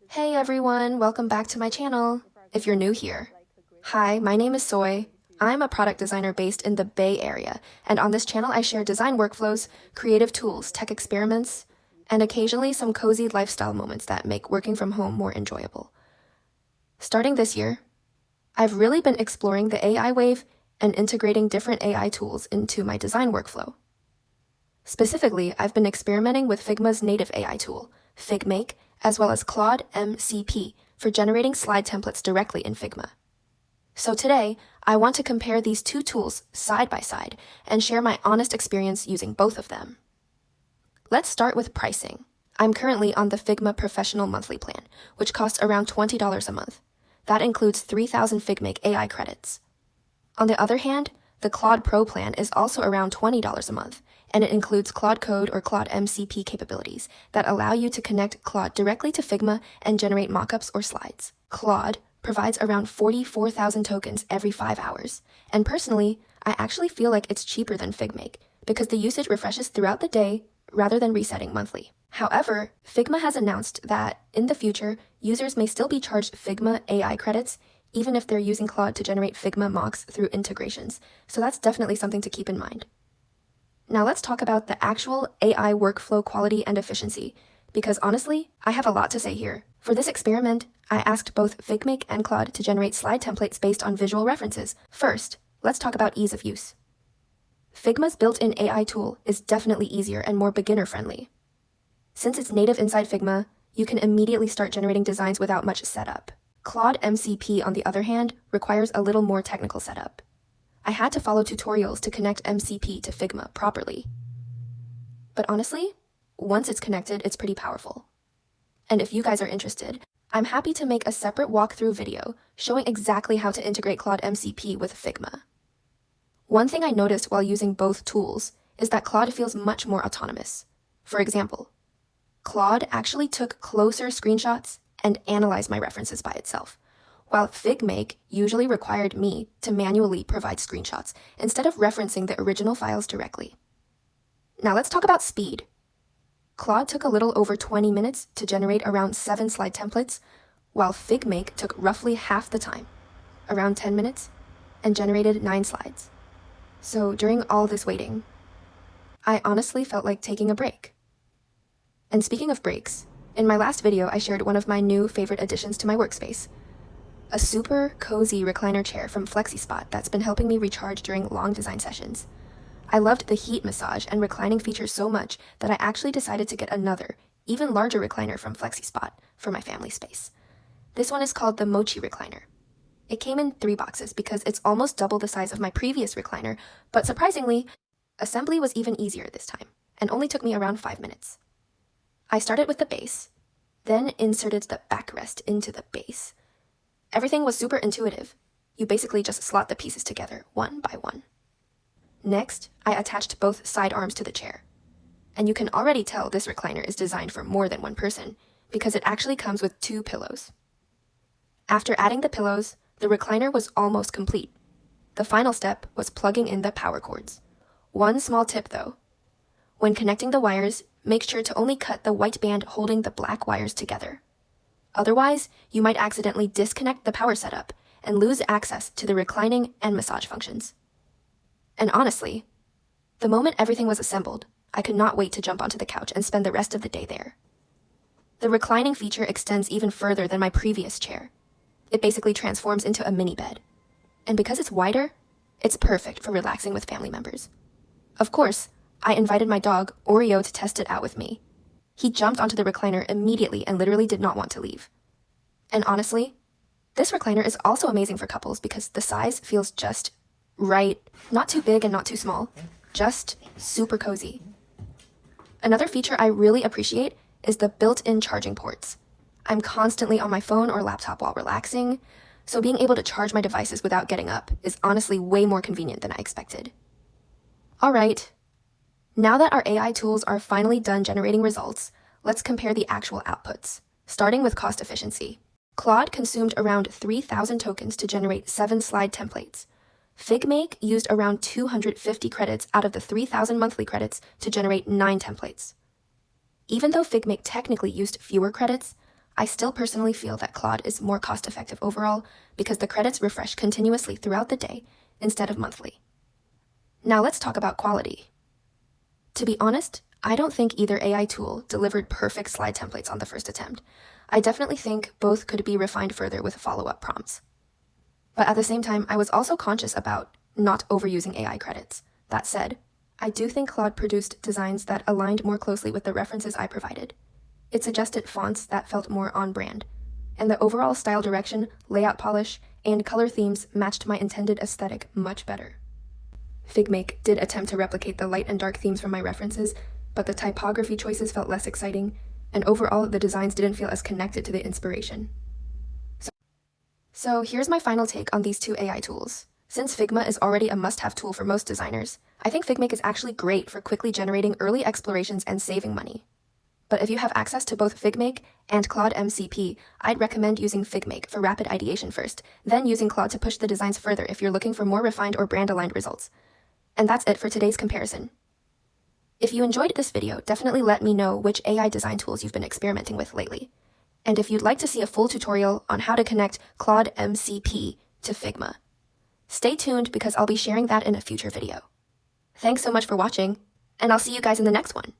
Hey everyone, welcome back to my channel. If you're new here, hi, my name is Soy. I'm a product designer based in the Bay Area, and on this channel I share design workflows, creative tools, tech experiments, and occasionally some cozy lifestyle moments that make working from home more enjoyable. Starting this year, I've really been exploring the AI wave and integrating different AI tools into my design workflow. Specifically, I've been experimenting with Figma's native AI tool, Figmake, as well as Claude MCP for generating slide templates directly in Figma. So today, I want to compare these two tools side by side and share my honest experience using both of them. Let's start with pricing. I'm currently on the Figma Professional Monthly Plan, which costs around $20 a month. That includes 3,000 Figmake AI credits. On the other hand, the Claude Pro plan is also around $20 a month, and it includes Claude Code or Claude MCP capabilities that allow you to connect Claude directly to Figma and generate mockups or slides. Claude provides around 44,000 tokens every 5 hours, and personally, I actually feel like it's cheaper than Figmake because the usage refreshes throughout the day rather than resetting monthly. However, Figma has announced that in the future, users may still be charged Figma AI credits even if they're using Claude to generate Figma mocks through integrations, so that's definitely something to keep in mind. Now let's talk about the actual AI workflow quality and efficiency, because honestly, I have a lot to say here. For this experiment, I asked both Figmake and Claude to generate slide templates based on visual references. First, let's talk about ease of use. Figma's built-in AI tool is definitely easier and more beginner-friendly. Since it's native inside Figma, you can immediately start generating designs without much setup. Claude MCP, on the other hand, requires a little more technical setup. I had to follow tutorials to connect MCP to Figma properly. But honestly, once it's connected, it's pretty powerful. And if you guys are interested, I'm happy to make a separate walkthrough video showing exactly how to integrate Claude MCP with Figma. One thing I noticed while using both tools is that Claude feels much more autonomous. For example, Claude actually took closer screenshots and analyzed my references by itself, while Figmake usually required me to manually provide screenshots instead of referencing the original files directly. Now let's talk about speed. Claude took a little over 20 minutes to generate around 7 slide templates, while Figmake took roughly half the time, around 10 minutes, and generated 9 slides. So during all this waiting, I honestly felt like taking a break. And speaking of breaks, in my last video I shared one of my new favorite additions to my workspace, a super cozy recliner chair from FlexiSpot that's been helping me recharge during long design sessions. I loved the heat massage and reclining features so much that I actually decided to get another, even larger recliner from FlexiSpot for my family space. This one is called the Mochi recliner. It came in 3 boxes because it's almost double the size of my previous recliner, but surprisingly, assembly was even easier this time and only took me around 5 minutes. I started with the base, then inserted the backrest into the base. Everything was super intuitive. You basically just slot the pieces together one by one. Next, I attached both side arms to the chair. And you can already tell this recliner is designed for more than one person because it actually comes with 2 pillows. After adding the pillows, the recliner was almost complete. The final step was plugging in the power cords. One small tip though. When connecting the wires, make sure to only cut the white band holding the black wires together. Otherwise, you might accidentally disconnect the power setup and lose access to the reclining and massage functions. And honestly, the moment everything was assembled, I could not wait to jump onto the couch and spend the rest of the day there. The reclining feature extends even further than my previous chair. It basically transforms into a mini bed. And because it's wider, it's perfect for relaxing with family members. Of course, I invited my dog, Oreo, to test it out with me. He jumped onto the recliner immediately and literally did not want to leave. And honestly, this recliner is also amazing for couples because the size feels just right, not too big and not too small, just super cozy. Another feature I really appreciate is the built-in charging ports. I'm constantly on my phone or laptop while relaxing, so being able to charge my devices without getting up is honestly way more convenient than I expected. Alright, now that our AI tools are finally done generating results, let's compare the actual outputs, starting with cost efficiency. Claude consumed around 3,000 tokens to generate 7 slide templates. Figmake used around 250 credits out of the 3,000 monthly credits to generate 9 templates. Even though Figmake technically used fewer credits, I still personally feel that Claude is more cost-effective overall because the credits refresh continuously throughout the day instead of monthly. Now let's talk about quality. To be honest, I don't think either AI tool delivered perfect slide templates on the first attempt. I definitely think both could be refined further with follow-up prompts. But at the same time, I was also conscious about not overusing AI credits. That said, I do think Claude produced designs that aligned more closely with the references I provided. It suggested fonts that felt more on-brand, and the overall style direction, layout polish, and color themes matched my intended aesthetic much better. Figmake did attempt to replicate the light and dark themes from my references, but the typography choices felt less exciting, and overall the designs didn't feel as connected to the inspiration. So here's my final take on these two AI tools. Since Figma is already a must-have tool for most designers, I think Figmake is actually great for quickly generating early explorations and saving money. But if you have access to both Figmake and Claude MCP, I'd recommend using Figmake for rapid ideation first, then using Claude to push the designs further if you're looking for more refined or brand-aligned results. And that's it for today's comparison. If you enjoyed this video, definitely let me know which AI design tools you've been experimenting with lately. And if you'd like to see a full tutorial on how to connect Claude MCP to Figma, stay tuned because I'll be sharing that in a future video. Thanks so much for watching, and I'll see you guys in the next one.